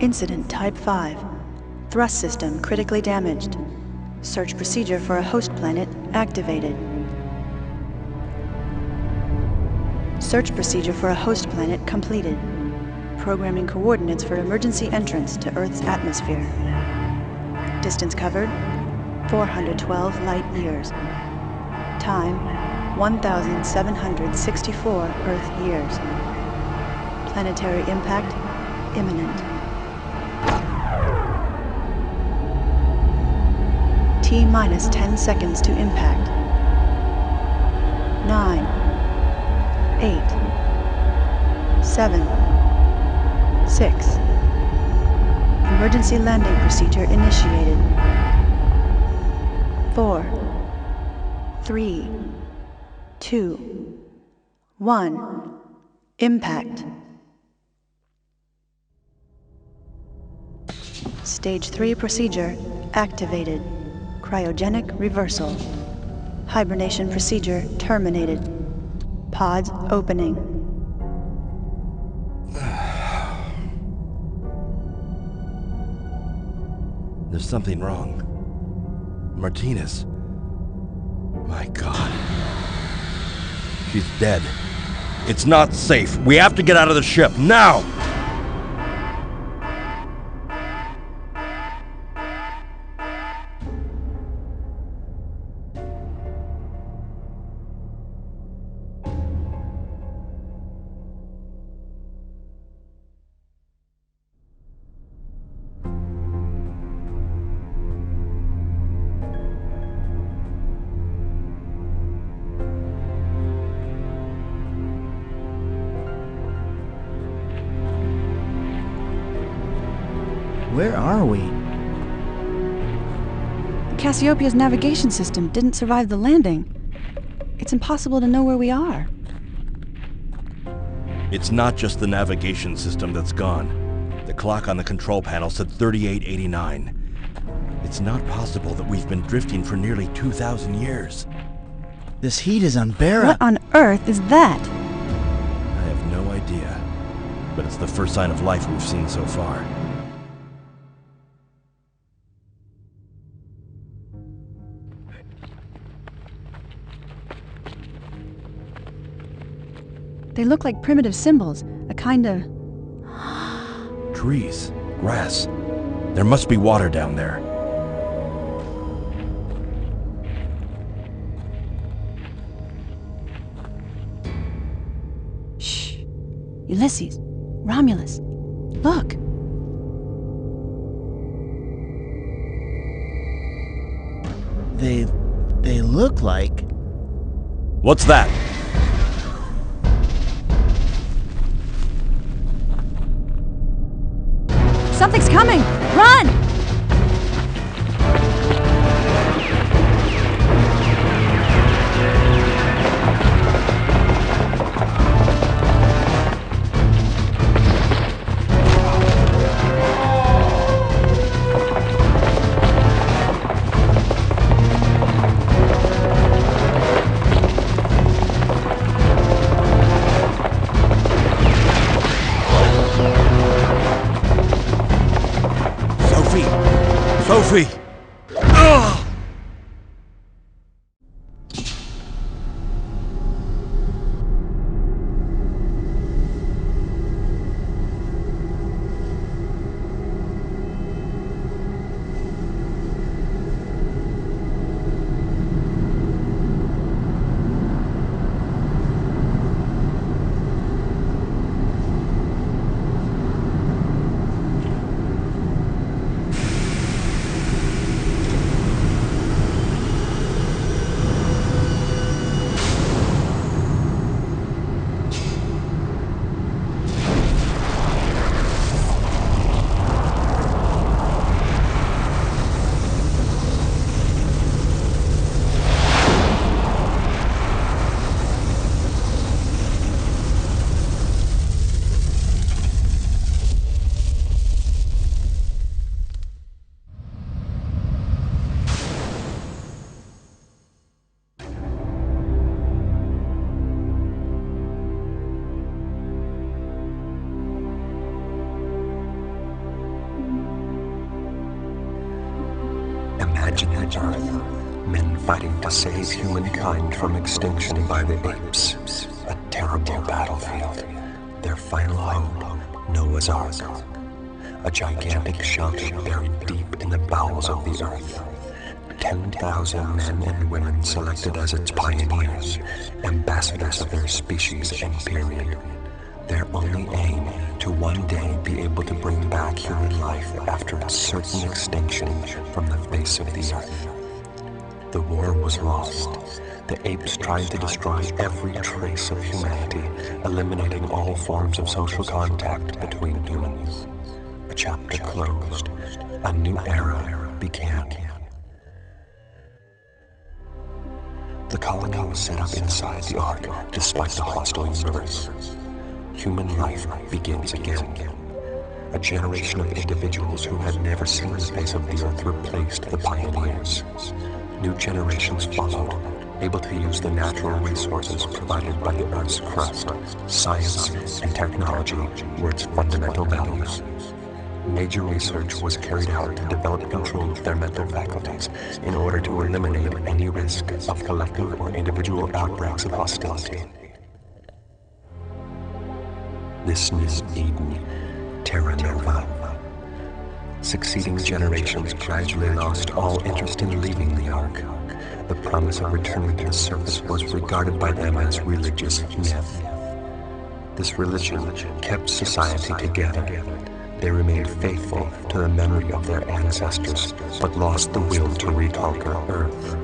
Incident Type 5. Thrust system critically damaged. Search procedure for a host planet activated. Search procedure for a host planet completed. Programming coordinates for emergency entrance to Earth's atmosphere. Distance covered, 412 light years. Time, 1,764 Earth years. Planetary impact, imminent. T-minus 10 seconds to impact. 9, 8, 7, 6. Emergency landing procedure initiated. 4, 3, 2, 1. Impact. Stage 3 procedure activated. Cryogenic reversal. Hibernation procedure terminated. Pods opening. There's something wrong. Martinez. My God. She's dead. It's not safe. We have to get out of the ship, now! Where are we? Cassiopeia's navigation system didn't survive the landing. It's impossible to know where we are. It's not just the navigation system that's gone. The clock on the control panel said 3889. It's not possible that we've been drifting for nearly 2,000 years. This heat is unbearable. What on earth is that? I have no idea, but it's the first sign of life we've seen so far. They look like primitive symbols, a kind of... Trees, grass. There must be water down there. Shh. Ulysses, Romulus, look. They look like... What's that? Something's coming! Run! Sophie! Imagine the Earth, men fighting to save humankind from extinction by the apes. A terrible battlefield. Their final hope, Noah's Ark. A gigantic shelter buried deep in the bowels of the earth. 10,000 men and women selected as its pioneers, ambassadors of their species and period. Their only aim, to one day be able to bring back human life after its certain extinction from the face of the earth. The war was lost. The apes tried to destroy every trace of humanity, eliminating all forms of social contact between humans. A chapter closed. A new era began. The colony was set up inside the Ark, despite the hostile universe. Human life begins again. A generation of individuals who had never seen the face of the Earth replaced the pioneers. New generations followed, able to use the natural resources provided by the Earth's crust. Science and technology were its fundamental values. Major research was carried out to develop control of their mental faculties in order to eliminate any risk of collective or individual outbreaks of hostility. This is Eden, Terra Nova. Succeeding generations gradually lost all interest in leaving the Ark. The promise of returning to the surface was regarded by them as religious myth. This religion kept society together. They remained faithful to the memory of their ancestors, but lost the will to reconquer Earth.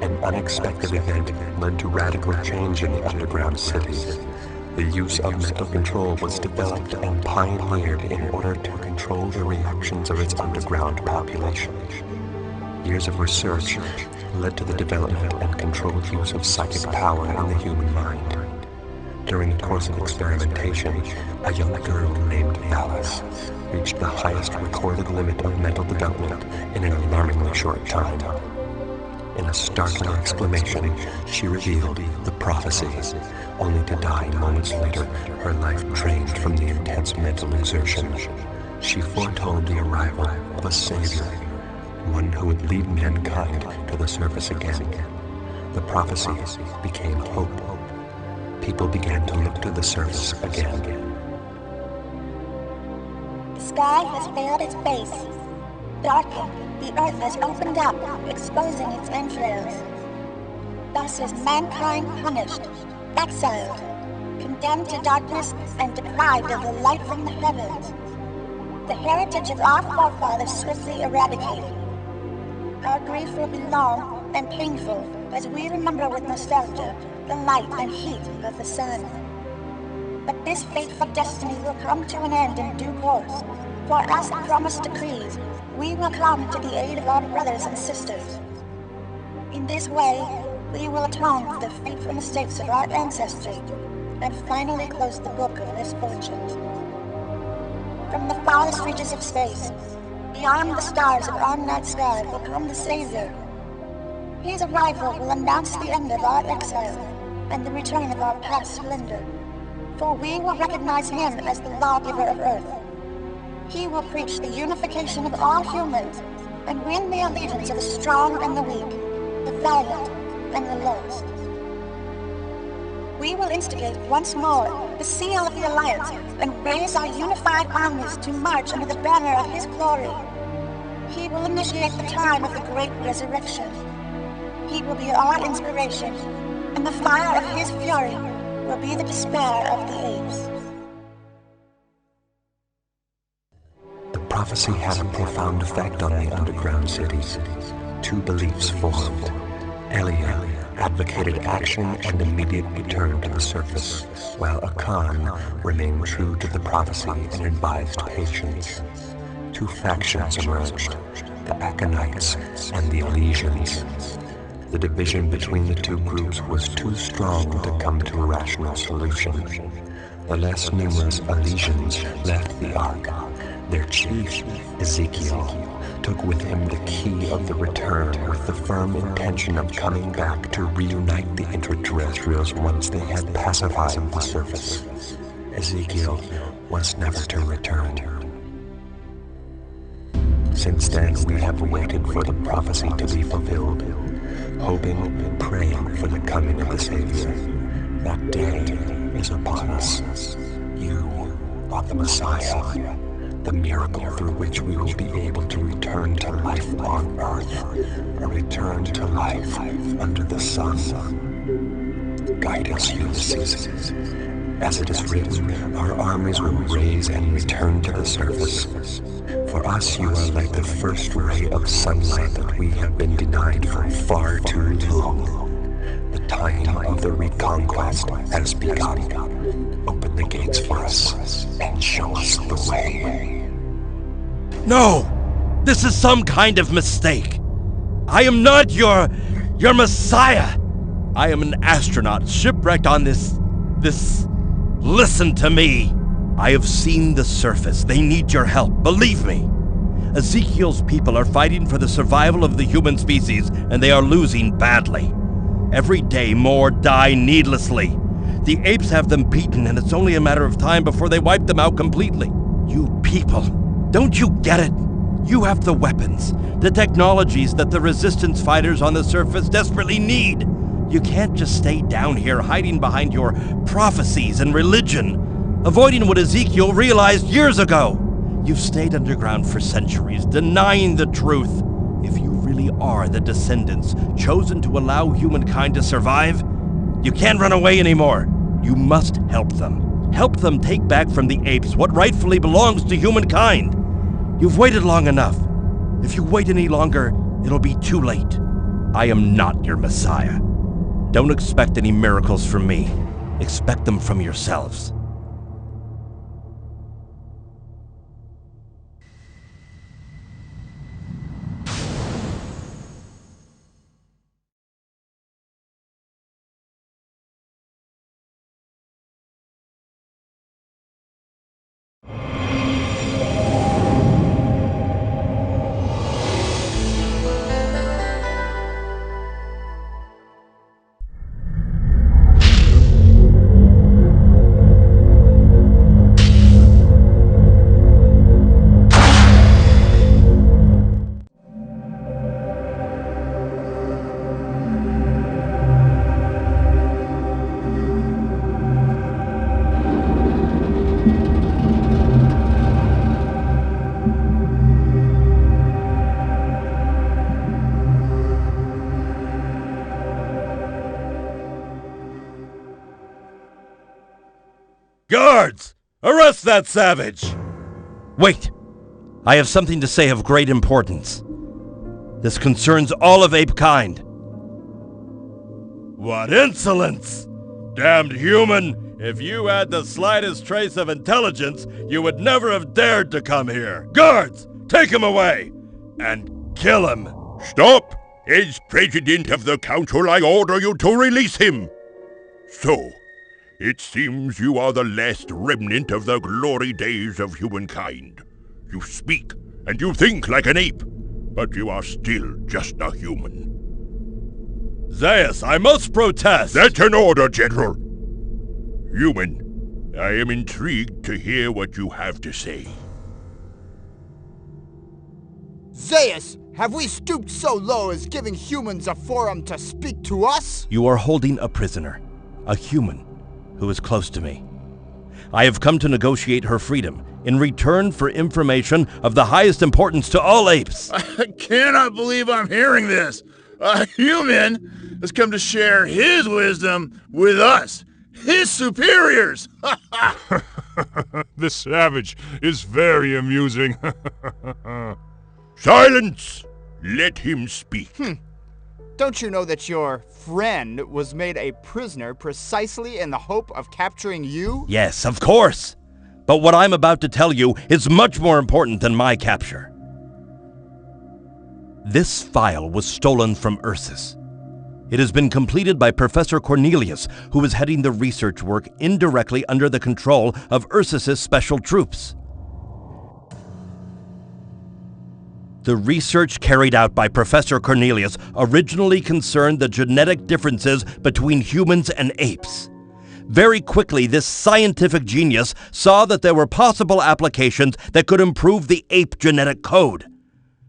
An unexpected event led to radical change in the underground city. The use of mental control was developed and pioneered in order to control the reactions of its underground population. Years of research led to the development and controlled use of psychic power in the human mind. During the course of experimentation, a young girl named Alice reached the highest recorded limit of mental development in an alarmingly short time. In a startling exclamation, she revealed the prophecy, only to die moments later, her life drained from the intense mental exertion. She foretold the arrival of a savior, one who would lead mankind to the surface again. The prophecy became hope. People began to look to the surface again. The sky has veiled its base. Darkened, the earth has opened up, exposing its entrails. Thus is mankind punished, exiled, condemned to darkness, and deprived of the light from the heavens. The heritage of our forefathers swiftly eradicated. Our grief will be long and painful as we remember with nostalgia the light and heat of the sun. But this fateful destiny will come to an end in due course. For as the promise decrees, we will come to the aid of our brothers and sisters. In this way, we will atone for the fateful mistakes of our ancestry and finally close the book of misfortunes. From the farthest reaches of space, beyond the stars of our night sky, will come the Savior. His arrival will announce the end of our exile and the return of our past splendor, for we will recognize him as the lawgiver of Earth. He will preach the unification of all humans and win the allegiance of the strong and the weak, the valiant and the lost. We will instigate once more the seal of the Alliance and raise our unified armies to march under the banner of his glory. He will initiate the time of the great resurrection. He will be our inspiration, and the fire of his fury will be the despair of the apes. The prophecy had a profound effect on the underground cities. Two beliefs formed. Elia advocated action and immediate return to the surface, while Akan remained true to the prophecy and advised patience. Two factions emerged, the Akanites and the Elysians. The division between the two groups was too strong to come to a rational solution. The less numerous Elysians left the Ark. Their chief, Ezekiel, took with him the key of the return with the firm intention of coming back to reunite the intraterrestrials once they had pacified the surface. Ezekiel was never to return. Since then, we have waited for the prophecy to be fulfilled, hoping, praying for the coming of the Savior. That day is upon us. You are the Messiah, the miracle through which we will be able to return to life on earth, a return to life under the sun. Guide us, Ulysses. As it is written, our armies will raise and return to the surface. For us, you are like the first ray of sunlight that we have been denied for far too long. The time of the reconquest has begun. Open the gates for us and show us the way. No! This is some kind of mistake. I am not your Messiah. I am an astronaut shipwrecked on this... Listen to me. I have seen the surface. They need your help. Believe me. Ezekiel's people are fighting for the survival of the human species, and they are losing badly. Every day, more die needlessly. The apes have them beaten, and it's only a matter of time before they wipe them out completely. You people, don't you get it? You have the weapons, the technologies that the resistance fighters on the surface desperately need. You can't just stay down here hiding behind your prophecies and religion, avoiding what Ezekiel realized years ago. You've stayed underground for centuries, denying the truth. If you really are the descendants chosen to allow humankind to survive, you can't run away anymore. You must help them. Help them take back from the apes what rightfully belongs to humankind. You've waited long enough. If you wait any longer, it'll be too late. I am not your Messiah. Don't expect any miracles from me. Expect them from yourselves. Guards! Arrest that savage! Wait! I have something to say of great importance. This concerns all of ape kind. What insolence! Damned human! If you had the slightest trace of intelligence, you would never have dared to come here. Guards! Take him away! And kill him! Stop! As president of the council, I order you to release him. So, it seems you are the last remnant of the glory days of humankind. You speak and you think like an ape, but you are still just a human. Zeus, I must protest! That's an order, General. Human, I am intrigued to hear what you have to say. Zeus, have we stooped so low as giving humans a forum to speak to us? You are holding a prisoner, a human, who is close to me. I have come to negotiate her freedom in return for information of the highest importance to all apes. I cannot believe I'm hearing this. A human has come to share his wisdom with us, his superiors. The savage is very amusing. Silence! Let him speak. Don't you know that your friend was made a prisoner precisely in the hope of capturing you? Yes, of course. But what I'm about to tell you is much more important than my capture. This file was stolen from Ursus. It has been completed by Professor Cornelius, who is heading the research work indirectly under the control of Ursus's special troops. The research carried out by Professor Cornelius originally concerned the genetic differences between humans and apes. Very quickly, this scientific genius saw that there were possible applications that could improve the ape genetic code.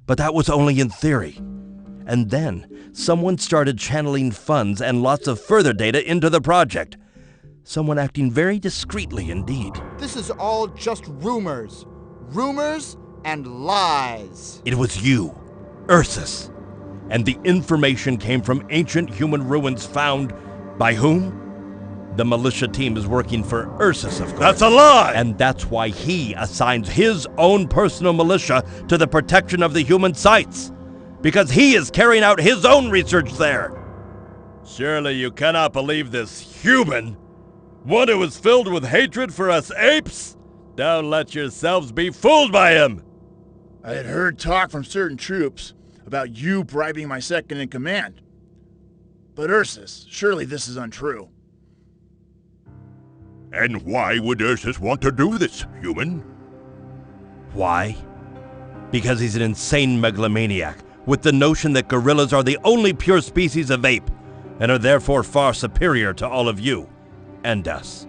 But that was only in theory. And then, someone started channeling funds and lots of further data into the project. Someone acting very discreetly indeed. This is all just rumors. Rumors and lies. It was you, Ursus. And the information came from ancient human ruins found by whom? The militia team is working for Ursus, of course. That's a lie! And that's why he assigns his own personal militia to the protection of the human sites. Because he is carrying out his own research there. Surely you cannot believe this human, one who is filled with hatred for us apes? Don't let yourselves be fooled by him. I had heard talk from certain troops about you bribing my second in command. But Ursus, surely this is untrue. And why would Ursus want to do this, human? Why? Because he's an insane megalomaniac with the notion that gorillas are the only pure species of ape and are therefore far superior to all of you and us.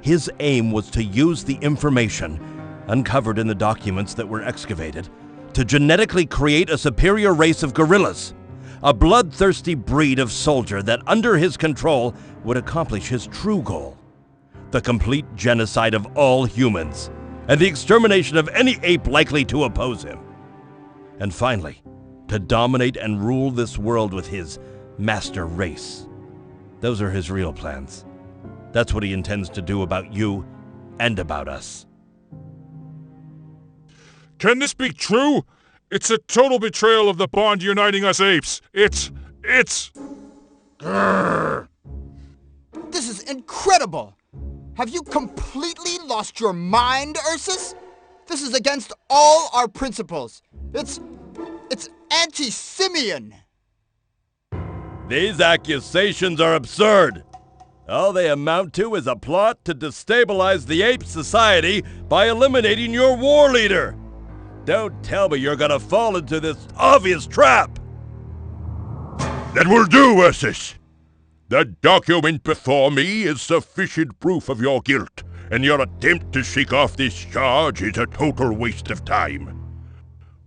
His aim was to use the information uncovered in the documents that were excavated to genetically create a superior race of gorillas, a bloodthirsty breed of soldier that under his control would accomplish his true goal, the complete genocide of all humans and the extermination of any ape likely to oppose him. And finally, to dominate and rule this world with his master race. Those are his real plans. That's what he intends to do about you and about us. Can this be true? It's a total betrayal of the bond uniting us apes. It's... Grrr. This is incredible! Have you completely lost your mind, Ursus? This is against all our principles. It's anti-simian. These accusations are absurd. All they amount to is a plot to destabilize the ape society by eliminating your war leader. Don't tell me you're gonna fall into this obvious trap. That will do, Ursus. The document before me is sufficient proof of your guilt, and your attempt to shake off this charge is a total waste of time.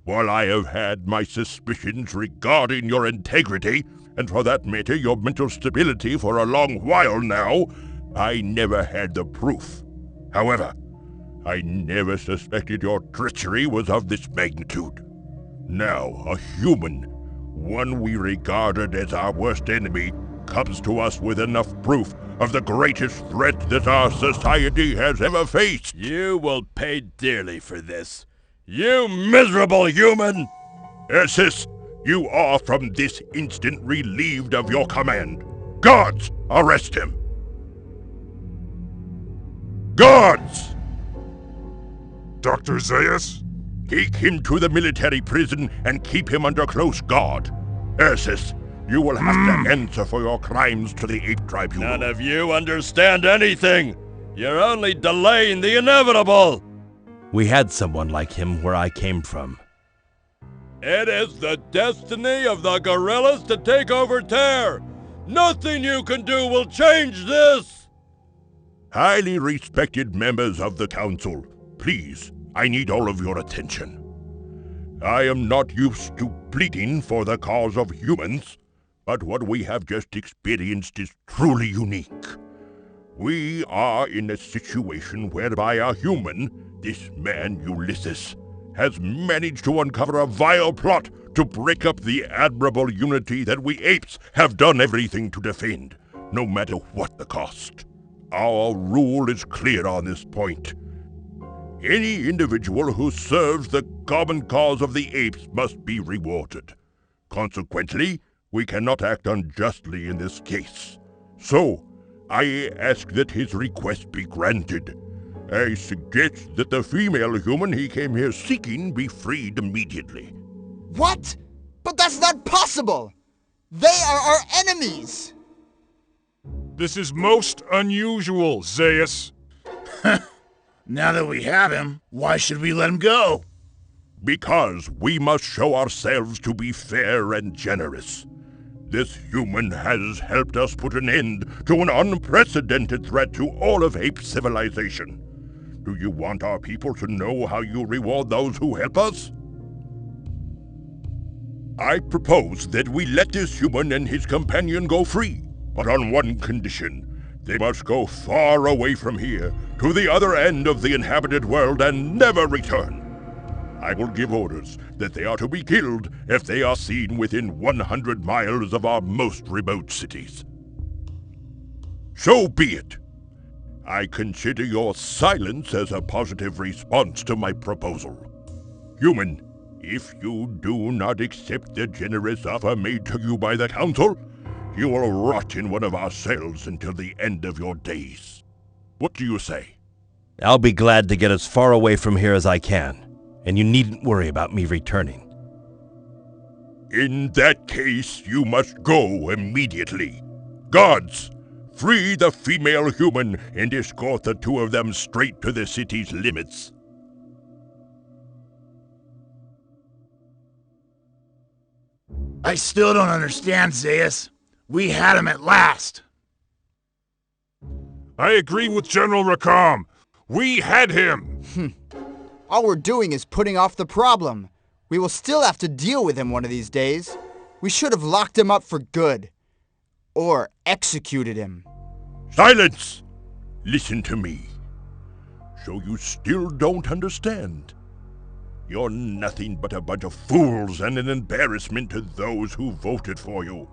While I have had my suspicions regarding your integrity, and for that matter your mental stability for a long while now, I never had the proof. However, I never suspected your treachery was of this magnitude. Now, a human, one we regarded as our worst enemy, comes to us with enough proof of the greatest threat that our society has ever faced. You will pay dearly for this. You miserable human! Ursus, you are from this instant relieved of your command. Guards, arrest him! Guards! Dr. Zaius? Take him to the military prison and keep him under close guard. Ursus, you will have to answer for your crimes to the Ape Tribunal. None of you understand anything. You're only delaying the inevitable. We had someone like him where I came from. It is the destiny of the gorillas to take over Terre. Nothing you can do will change this. Highly respected members of the Council, please, I need all of your attention. I am not used to pleading for the cause of humans, but what we have just experienced is truly unique. We are in a situation whereby a human, this man Ulysses, has managed to uncover a vile plot to break up the admirable unity that we apes have done everything to defend, no matter what the cost. Our rule is clear on this point. Any individual who serves the common cause of the apes must be rewarded. Consequently, we cannot act unjustly in this case. So, I ask that his request be granted. I suggest that the female human he came here seeking be freed immediately. What? But that's not possible! They are our enemies! This is most unusual, Zaius. Now that we have him, why should we let him go? Because we must show ourselves to be fair and generous. This human has helped us put an end to an unprecedented threat to all of ape civilization. Do you want our people to know how you reward those who help us? I propose that we let this human and his companion go free, but on one condition. They must go far away from here, to the other end of the inhabited world, and never return. I will give orders that they are to be killed if they are seen within 100 miles of our most remote cities. So be it. I consider your silence as a positive response to my proposal. Human, if you do not accept the generous offer made to you by the Council, you will rot in one of our cells until the end of your days. What do you say? I'll be glad to get as far away from here as I can, and you needn't worry about me returning. In that case, you must go immediately. Guards, free the female human and escort the two of them straight to the city's limits. I still don't understand, Zaius. We had him at last. I agree with General Rakam. We had him. All we're doing is putting off the problem. We will still have to deal with him one of these days. We should have locked him up for good. Or executed him. Silence! Listen to me. So you still don't understand? You're nothing but a bunch of fools and an embarrassment to those who voted for you.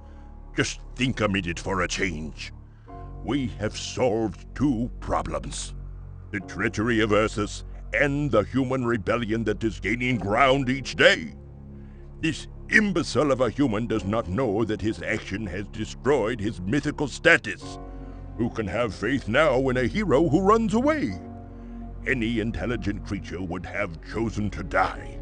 Just think a minute for a change. We have solved two problems. The treachery of Ursus and the human rebellion that is gaining ground each day. This imbecile of a human does not know that his action has destroyed his mythical status. Who can have faith now in a hero who runs away? Any intelligent creature would have chosen to die.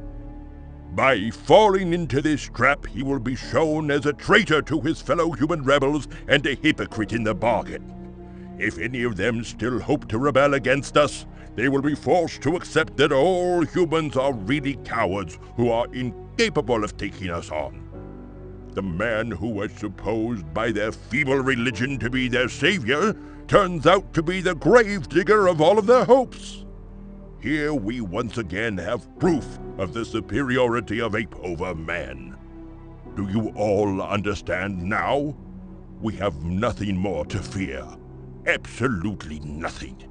By falling into this trap, he will be shown as a traitor to his fellow human rebels and a hypocrite in the bargain. If any of them still hope to rebel against us, they will be forced to accept that all humans are really cowards who are incapable of taking us on. The man who was supposed by their feeble religion to be their savior turns out to be the gravedigger of all of their hopes. Here we once again have proof of the superiority of ape over man. Do you all understand now? We have nothing more to fear. Absolutely nothing.